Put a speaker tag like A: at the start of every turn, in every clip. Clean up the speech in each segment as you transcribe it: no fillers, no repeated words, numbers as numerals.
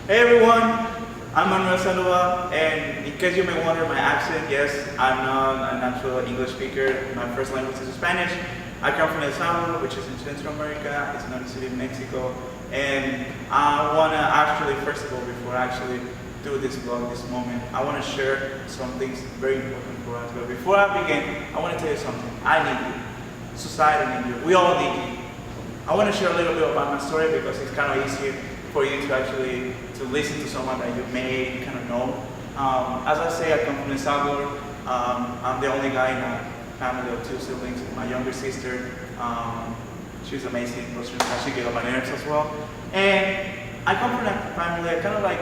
A: Hey everyone, I'm Manuel Sandoval, and in case you may wonder my accent, yes, I'm not a natural English speaker. My first language is Spanish. I come from El Salvador, which is in Central America. It's another city in Mexico. And I want to actually, first of all, before I actually do this vlog, this moment, I want to share some things very important for us. But before I begin, I want to tell you something. I need you. Society needs you. We all need you. I want to share a little bit about my story because it's kind of easier for you to actually listen to someone that you may kind of know. As I say, I come from El Salvador. I'm the only guy in a family of 2 siblings. My younger sister, she's amazing, but she gets on my nerves as well. And I come from a family kind of like,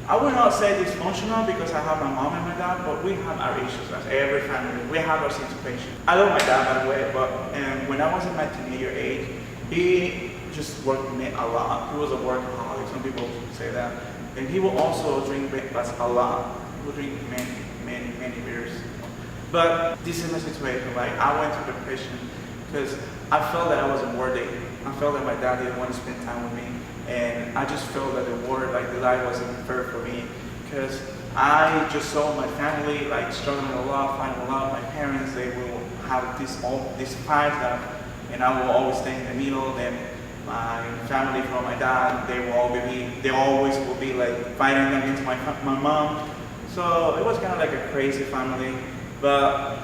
A: I would not say dysfunctional because I have my mom and my dad, but we have our issues as every family. We have our situation. I love my dad, by the way, but when I was in my teenager age, he just worked a lot. He was a workaholic, some people say that. And he will also drink a lot. He will drink many beers. But this is my situation. Like, I went through depression because I felt that I wasn't worthy. I felt that my dad didn't want to spend time with me. And I just felt that the life wasn't fair for me. Because I just saw my family like struggling a lot, fighting a lot. My parents, they will have these fights that, and I will always stay in the middle. Then my family from my dad, they always will be like fighting against my mom. So it was kind of like a crazy family. But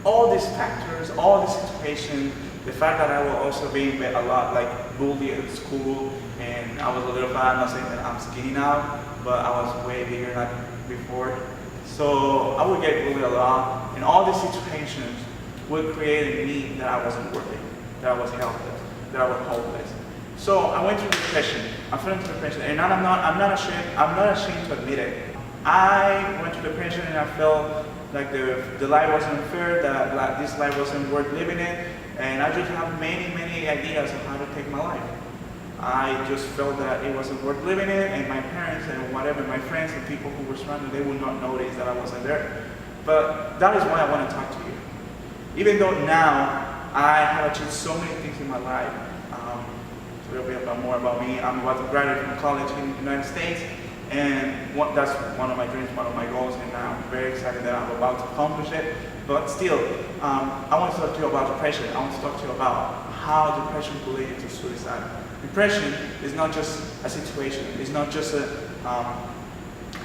A: all these factors, all these situations, the fact that I was also being a lot like bullied at school, and I was a little fat. I'm not saying that I'm skinny now, but I was way bigger than before. So I would get bullied a lot, and all these situations would create in me that I wasn't worthy, that I was helpless, that I was hopeless. So I went through depression. I fell into depression, and I'm not ashamed to admit it. I went through depression, and I felt like the life wasn't fair, that this life wasn't worth living in, and I just have many ideas of how to take my life. I just felt that it wasn't worth living in, and my parents and whatever, my friends and people who were surrounding, they would not notice that I wasn't there. But that is why I want to talk to you. Even though now I have achieved so many things in my life. A little bit more about me. I'm about to graduate from college in the United States, and that's one of my dreams, one of my goals, and I'm very excited that I'm about to accomplish it. But still, I want to talk to you about depression. I want to talk to you about how depression is related to suicide. Depression is not just a situation. It's not just a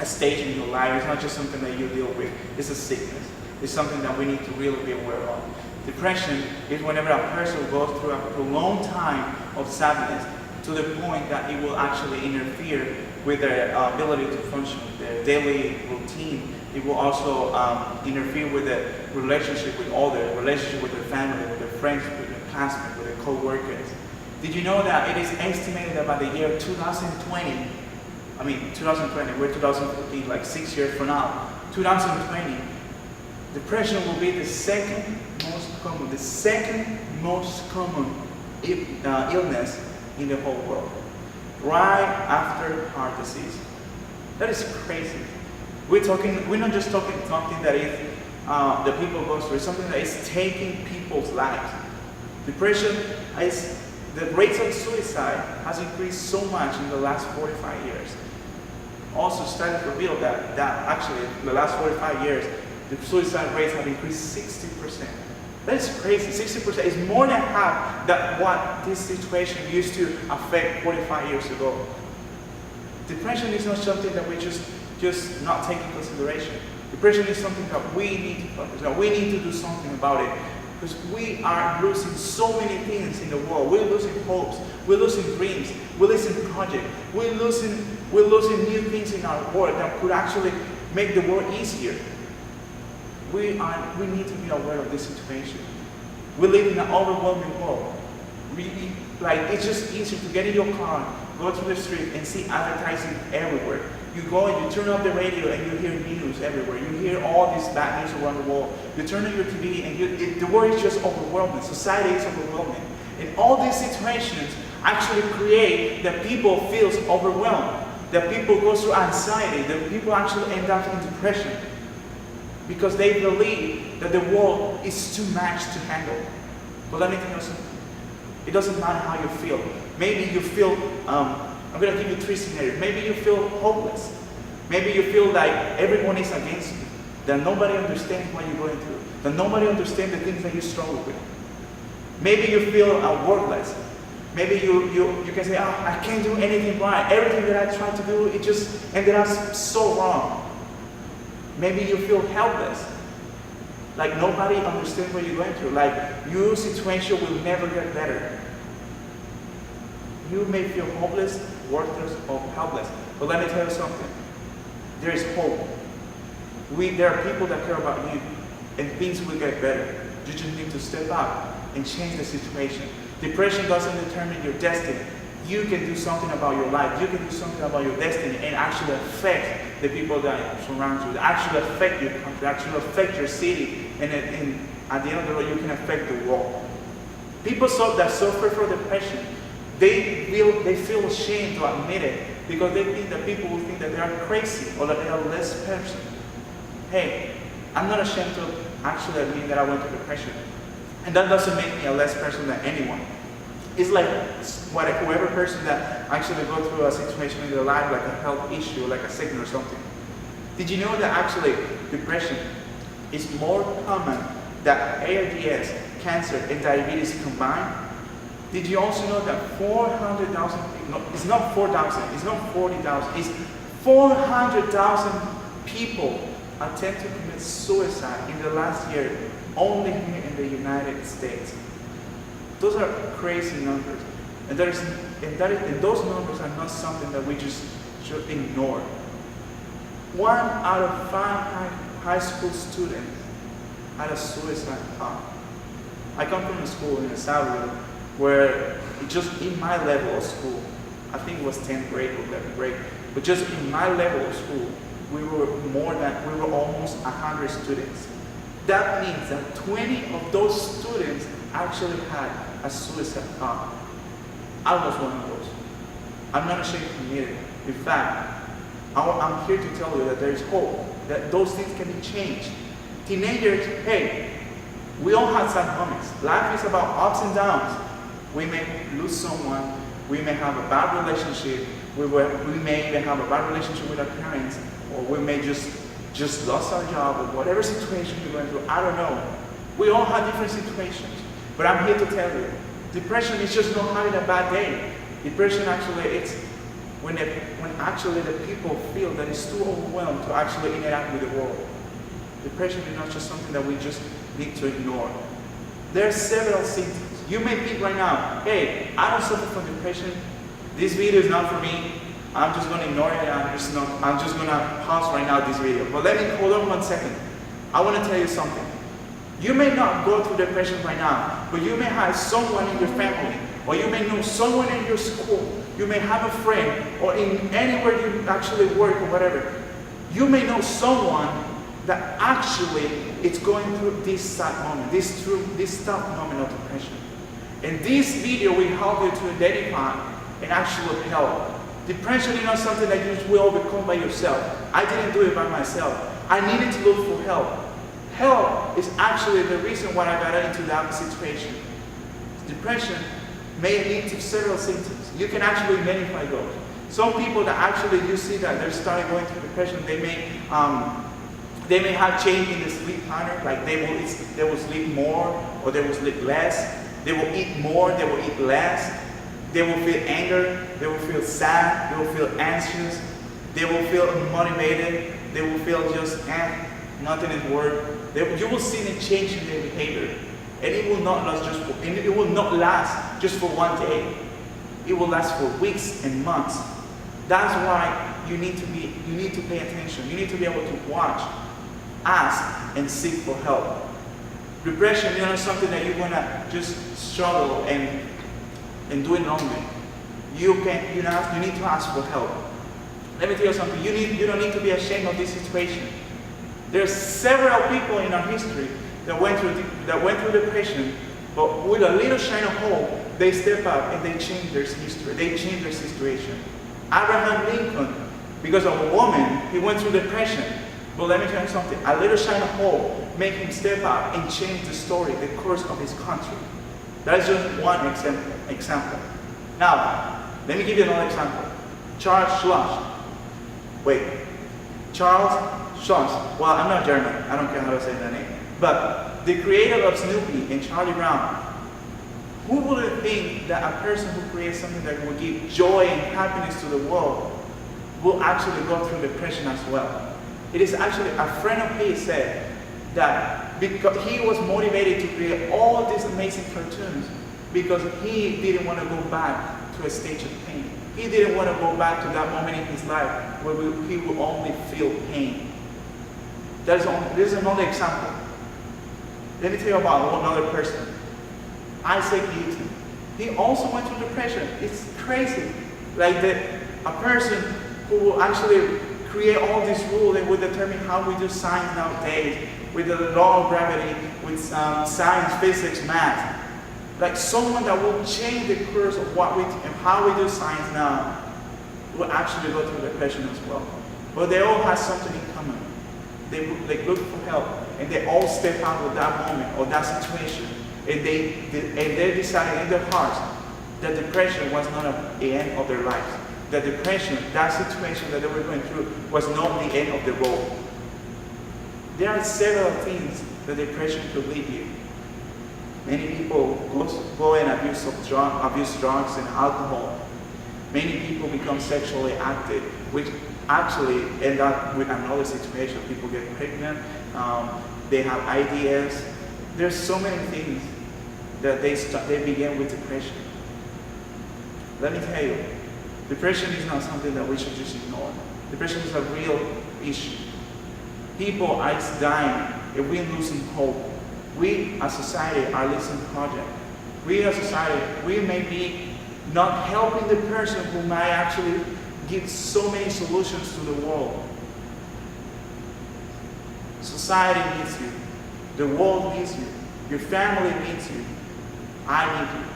A: stage in your life. It's not just something that you deal with. It's a sickness. It's something that we need to really be aware of. Depression is whenever a person goes through a prolonged time of sadness to the point that it will actually interfere with their ability to function, their daily routine. It will also interfere with the relationship with others, relationship with their family, with their friends, with their classmates, with their co-workers. Did you know that it is estimated that by the year 2020, we're 2014, like 6 years from now, 2020, depression will be the second most common illness in the whole world, right after heart disease. That is crazy. We're not just talking something that is the people go through. It's something that is taking people's lives. Depression is, the rates of suicide has increased so much in the last 45 years. Also, studies reveal that actually in the last 45 years, the suicide rates have increased 60%. That is crazy. 60% is more than half that what this situation used to affect 45 years ago. Depression is not something that we just not take into consideration. Depression is something that we need to focus on. We need to do something about it because we are losing so many things in the world. We're losing hopes. We're losing dreams. We're losing projects. We're losing new things in our world that could actually make the world easier. We need to be aware of this situation. We live in an overwhelming world. It's just easier to get in your car, go to the street and see advertising everywhere. You go and you turn off the radio and you hear news everywhere. You hear all this bad news around the world. You turn on your TV and the world is just overwhelming. Society is overwhelming. And all these situations actually create that people feel overwhelmed, that people go through anxiety, that people actually end up in depression. Because they believe that the world is too much to handle. But let me tell you something. It doesn't matter how you feel. Maybe you feel I'm going to give you 3 scenarios. Maybe you feel hopeless. Maybe you feel like everyone is against you, that nobody understands what you're going through, that nobody understands the things that you struggle with. Maybe you feel worthless. Maybe you can say, oh, I can't do anything right. Everything that I tried to do, it just ended up so wrong. Maybe you feel helpless. Like nobody understands what you're going through. Like your situation will never get better. You may feel hopeless, worthless, or helpless. But let me tell you something. There is hope. There are people that care about you, and things will get better. You just need to step up and change the situation. Depression doesn't determine your destiny. You can do something about your life. You can do something about your destiny and actually affect the people that surround you, actually affect your country, actually affect your city, and at the end of the day, you can affect the world. People that suffer from depression, they feel ashamed to admit it because they think that people will think that they are crazy or that they are less person. Hey, I'm not ashamed to actually admit that I went through depression. And that doesn't make me a less person than anyone. It's like whoever person that actually go through a situation in their life, like a health issue, like a sickness or something. Did you know that actually depression is more common than AIDS, cancer, and diabetes combined? Did you also know that 400,000 people, no, it's not 4,000, it's not 40,000, it's 400,000 people attempt to commit suicide in the last year only here in the United States. Those are crazy numbers. And those numbers are not something that we just should ignore. 1 out of 5 high school students had a suicide thought. I come from a school in El Salvador where just in my level of school, I think it was 10th grade or 11th grade, but just in my level of school, we were almost 100 students. That means that 20 of those students actually had a suicide thought. I was one of those. I'm not ashamed to admit it. In fact, I'm here to tell you that there is hope, that those things can be changed. Teenagers, hey, we all have sad moments. Life is about ups and downs. We may lose someone, we may have a bad relationship, we may even have a bad relationship with our parents, or we may just lost our job, or whatever situation we're going through, I don't know. We all have different situations. But I'm here to tell you, depression is just not having a bad day. Depression actually, it's when actually the people feel that it's too overwhelmed to actually interact with the world. Depression is not just something that we just need to ignore. There are several symptoms. You may think right now, hey, I don't suffer from depression. This video is not for me. I'm just going to ignore it. I'm just going to pause right now this video. But let me hold on 1 second. I want to tell you something. You may not go through depression right now, but you may have someone in your family, or you may know someone in your school. You may have a friend, or in anywhere you actually work or whatever. You may know someone that actually is going through this sad moment, this tough moment of depression. And this video will help you to identify and actually help. Depression is not something that you will overcome by yourself. I didn't do it by myself. I needed to look for help. Help is actually the reason why I got into that situation. Depression may lead to several symptoms. You can actually identify those. Some people that actually you see that they're starting going through depression, they may have change in the sleep pattern, like they will sleep more or they will sleep less. They will eat more, they will eat less. They will feel anger, they will feel sad, they will feel anxious, they will feel unmotivated, they will feel just nothing is work. You will see a change in their behavior, and it will not last just for 1 day. It will last for weeks and months. That's why you need to pay attention. You need to be able to watch, ask, and seek for help. Depression is not something that you're gonna just struggle and do it lonely. You need to ask for help. Let me tell you something. You don't need to be ashamed of this situation. There are several people in our history that went through depression, but with a little shine of hope, they step up and they change their history. They change their situation. Abraham Lincoln, because of a woman, he went through depression. But let me tell you something. A little shine of hope made him step up and change the story, the course of his country. That is just one example. Now, let me give you another example. Charles Schluss. Wait, Charles Schluss. Well, I'm not German. I don't care how to say that name. But the creator of Snoopy and Charlie Brown. Who would think that a person who creates something that will give joy and happiness to the world will actually go through depression as well? It is actually, a friend of his said that because he was motivated to create all these amazing cartoons because he didn't want to go back to a stage of pain. He didn't want to go back to that moment in his life where he would only feel pain. This is another example. Let me tell you about another person. Isaac Newton. He also went through depression. It's crazy. Like a person who will actually create all these rules and will determine how we do science nowadays, with the law of gravity, with science, physics, math. Like someone that will change the course of what we and how we do science now will actually go through depression as well. But they all have something in common. They look for help, and they all step out of that moment or that situation. And they decided in their hearts that depression was not the end of their lives. That depression, that situation that they were going through, was not the end of the road. There are several things that depression could lead you. Many people go and abuse drugs and alcohol. Many people become sexually active, which actually end up with another situation. People get pregnant, they have ideas. There's so many things that they begin with depression. Let me tell you, depression is not something that we should just ignore. Depression is a real issue. People are dying and we're losing hope. We as society are losing project. We as society, we may be not helping the person who might actually give so many solutions to the world. Society needs you. The world needs you. Your family needs you. I need you.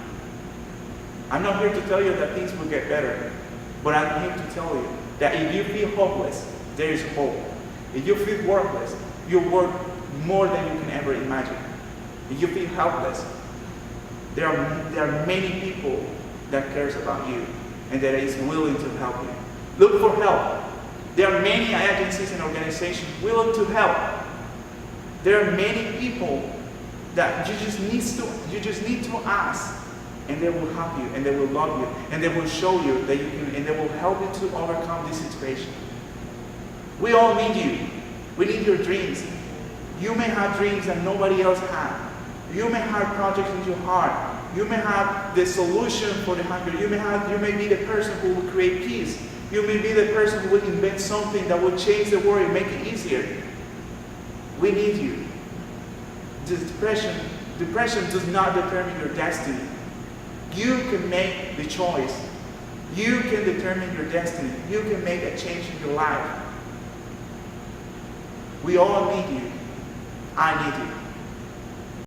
A: I'm not here to tell you that things will get better, but I'm here to tell you that if you feel hopeless, there is hope. If you feel worthless, you work more than you can ever imagine. If you feel helpless, there are many people that cares about you and that is willing to help you. Look for help. There are many agencies and organizations willing to help. There are many people that you just need to ask, and they will help you, and they will love you, and they will show you that you can, and they will help you to overcome this situation. We all need you. We need your dreams. You may have dreams that nobody else has. You may have projects in your heart. You may have the solution for the hunger. You may be the person who will create peace. You may be the person who will invent something that will change the world and make it easier. We need you. Depression does not determine your destiny. You can make the choice. You can determine your destiny. You can make a change in your life. We all need you. I need you.